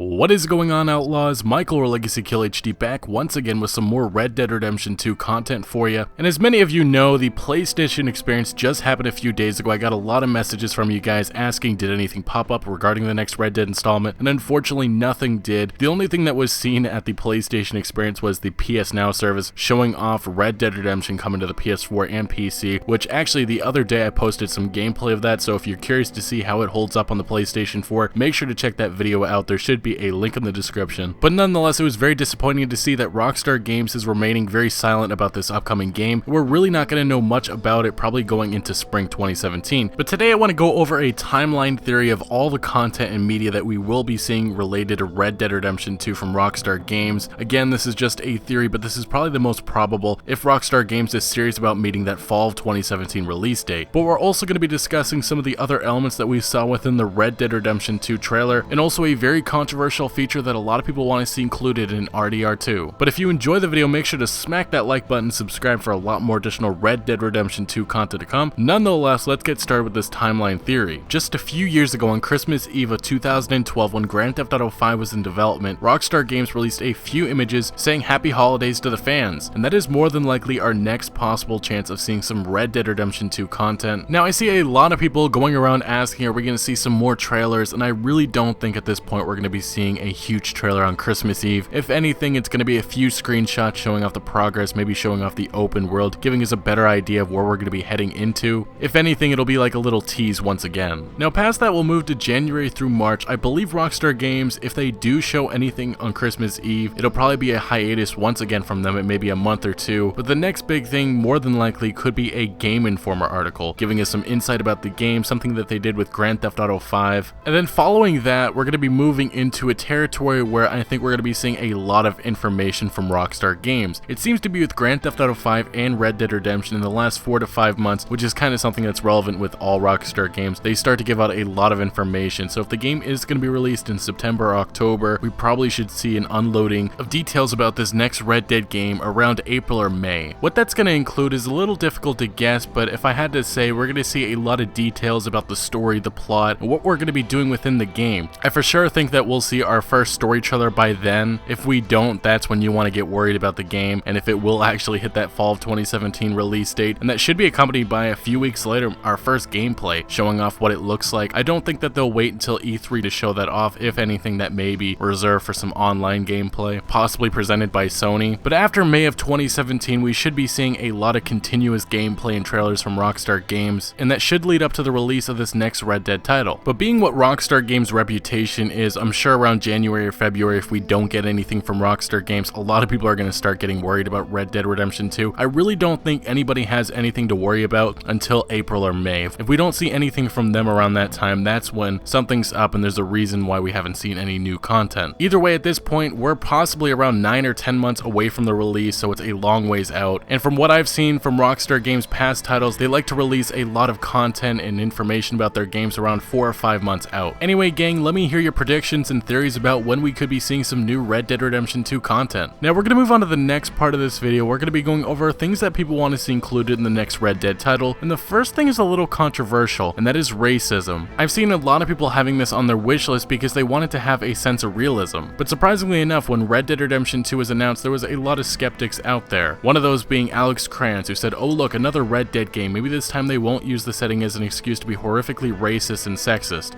What is going on, Outlaws? Michael or Legacy Kill HD back once again with some more Red Dead Redemption 2 content for you. And as many of you know, the PlayStation experience just happened a few days ago. I got a lot of messages from you guys asking did anything pop up regarding the next Red Dead installment, and unfortunately nothing did. The only thing that was seen at the PlayStation experience was the PS Now service showing off Red Dead Redemption coming to the PS4 and PC, which actually the other day I posted some gameplay of that, so if you're curious to see how it holds up on the PlayStation 4, make sure to check that video out. There should be a link in the description. But nonetheless, it was very disappointing to see that Rockstar Games is remaining very silent about this upcoming game. We're really not going to know much about it probably going into spring 2017. But today I want to go over a timeline theory of all the content and media that we will be seeing related to Red Dead Redemption 2 from Rockstar Games. Again, this is just a theory, but this is probably the most probable if Rockstar Games is serious about meeting that fall of 2017 release date. But we're also going to be discussing some of the other elements that we saw within the Red Dead Redemption 2 trailer, and also a very controversial feature that a lot of people want to see included in RDR2. But if you enjoy the video, make sure to smack that like button and subscribe for a lot more additional Red Dead Redemption 2 content to come. Nonetheless, let's get started with this timeline theory. Just a few years ago on Christmas Eve of 2012, when Grand Theft Auto 5 was in development, Rockstar Games released a few images saying happy holidays to the fans, and that is more than likely our next possible chance of seeing some Red Dead Redemption 2 content. Now, I see a lot of people going around asking, are we going to see some more trailers? And I really don't think at this point we're going to be seeing a huge trailer on Christmas Eve. If anything, it's going to be a few screenshots showing off the progress, maybe showing off the open world, giving us a better idea of where we're going to be heading into. If anything, it'll be like a little tease once again. Now, past that, we'll move to January through March. I believe Rockstar Games, if they do show anything on Christmas Eve, it'll probably be a hiatus once again from them. It may be a month or two, but the next big thing more than likely could be a Game Informer article, giving us some insight about the game, something that they did with Grand Theft Auto 5. And then following that, we're going to be moving into a territory where I think we're going to be seeing a lot of information from Rockstar Games. It seems to be with Grand Theft Auto 5 and Red Dead Redemption in the last 4 to 5 months, which is kind of something that's relevant with all Rockstar Games. They start to give out a lot of information, so if the game is going to be released in September or October, we probably should see an unloading of details about this next Red Dead game around April or May. What that's going to include is a little difficult to guess, but if I had to say, we're going to see a lot of details about the story, the plot, and what we're going to be doing within the game. I for sure think that we'll see our first story trailer by then. If we don't, that's when you want to get worried about the game and if it will actually hit that fall of 2017 release date, and that should be accompanied by a few weeks later our first gameplay showing off what it looks like. I don't think that they'll wait until E3 to show that off. If anything, that may be reserved for some online gameplay, possibly presented by Sony. But after May of 2017, we should be seeing a lot of continuous gameplay and trailers from Rockstar Games, and that should lead up to the release of this next Red Dead title. But being what Rockstar Games' reputation is, I'm sure around January or February, if we don't get anything from Rockstar Games, a lot of people are going to start getting worried about Red Dead Redemption 2. I really don't think anybody has anything to worry about until April or May. If we don't see anything from them around that time, that's when something's up and there's a reason why we haven't seen any new content. Either way, at this point, we're possibly around 9 or 10 months away from the release, so it's a long ways out. And from what I've seen from Rockstar Games' past titles, they like to release a lot of content and information about their games around 4 or 5 months out. Anyway, gang, let me hear your predictions and theories about when we could be seeing some new Red Dead Redemption 2 content. Now we're going to move on to the next part of this video. We're going to be going over things that people want to see included in the next Red Dead title, and the first thing is a little controversial, and that is racism. I've seen a lot of people having this on their wish list because they wanted to have a sense of realism, but surprisingly enough, when Red Dead Redemption 2 was announced, there was a lot of skeptics out there. One of those being Alex Krantz, who said, oh look, another Red Dead game, maybe this time they won't use the setting as an excuse to be horrifically racist and sexist.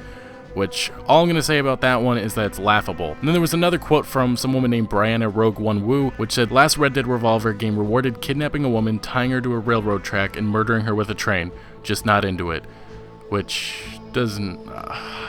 Which, all I'm going to say about that one is that it's laughable. And then there was another quote from some woman named Brianna Rogue One Woo, which said, last Red Dead Revolver game rewarded kidnapping a woman, tying her to a railroad track, and murdering her with a train. Just not into it. Which doesn't...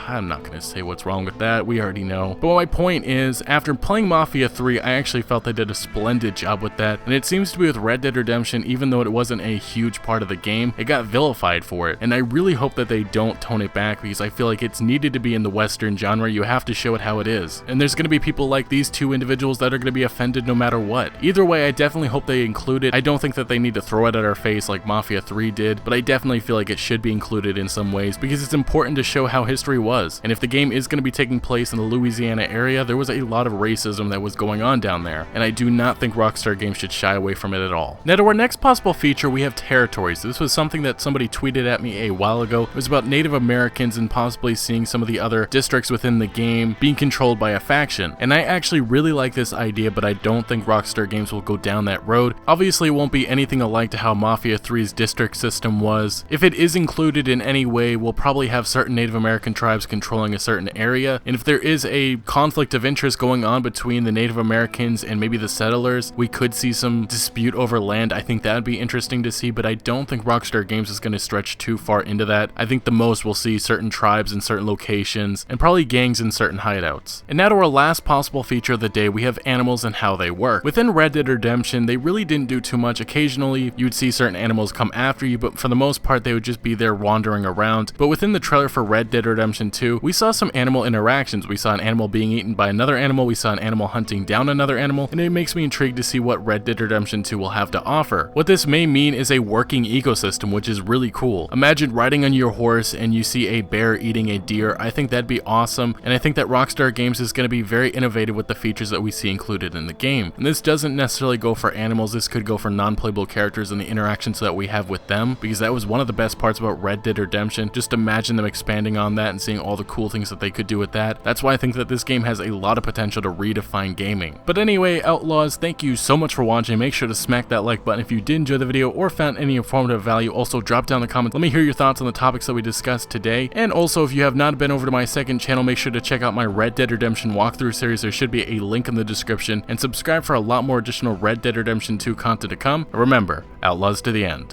I'm not going to say what's wrong with that, we already know. But my point is, after playing Mafia 3, I actually felt they did a splendid job with that, and it seems to be with Red Dead Redemption, even though it wasn't a huge part of the game, it got vilified for it. And I really hope that they don't tone it back, because I feel like it's needed to be in the Western genre. You have to show it how it is. And there's going to be people like these two individuals that are going to be offended no matter what. Either way, I definitely hope they include it. I don't think that they need to throw it at our face like Mafia 3 did, but I definitely feel like it should be included in some ways, because it's important important to show how history was. And if the game is going to be taking place in the Louisiana area, there was a lot of racism that was going on down there, and I do not think Rockstar Games should shy away from it at all. Now to our next possible feature, we have territories. This was something that somebody tweeted at me a while ago. It was about Native Americans and possibly seeing some of the other districts within the game being controlled by a faction. And I actually really like this idea, but I don't think Rockstar Games will go down that road. Obviously, it won't be anything alike to how Mafia 3's district system was. If it is included in any way, we'll probably have certain Native American tribes controlling a certain area, and if there is a conflict of interest going on between the Native Americans and maybe the settlers, we could see some dispute over land. I think that would be interesting to see, but I don't think Rockstar Games is going to stretch too far into that. I think the most we'll see certain tribes in certain locations, and probably gangs in certain hideouts. And now to our last possible feature of the day, we have animals and how they work. Within Red Dead Redemption, they really didn't do too much. Occasionally, you would see certain animals come after you, but for the most part, they would just be there wandering around. But within the trailer for Red Dead Redemption 2, we saw some animal interactions. We saw an animal being eaten by another animal, we saw an animal hunting down another animal, and it makes me intrigued to see what Red Dead Redemption 2 will have to offer. What this may mean is a working ecosystem, which is really cool. Imagine riding on your horse and you see a bear eating a deer. I think that'd be awesome, and I think that Rockstar Games is going to be very innovative with the features that we see included in the game. And this doesn't necessarily go for animals, this could go for non-playable characters and the interactions that we have with them, because that was one of the best parts about Red Dead Redemption. Just imagine them expanding on that and seeing all the cool things that they could do with that. That's why I think that this game has a lot of potential to redefine gaming. But anyway, Outlaws, thank you so much for watching. Make sure to smack that like button if you did enjoy the video or found any informative value. Also, drop down in the comments. Let me hear your thoughts on the topics that we discussed today. And also, if you have not been over to my second channel, make sure to check out my Red Dead Redemption walkthrough series. There should be a link in the description. And subscribe for a lot more additional Red Dead Redemption 2 content to come. Remember, Outlaws to the end.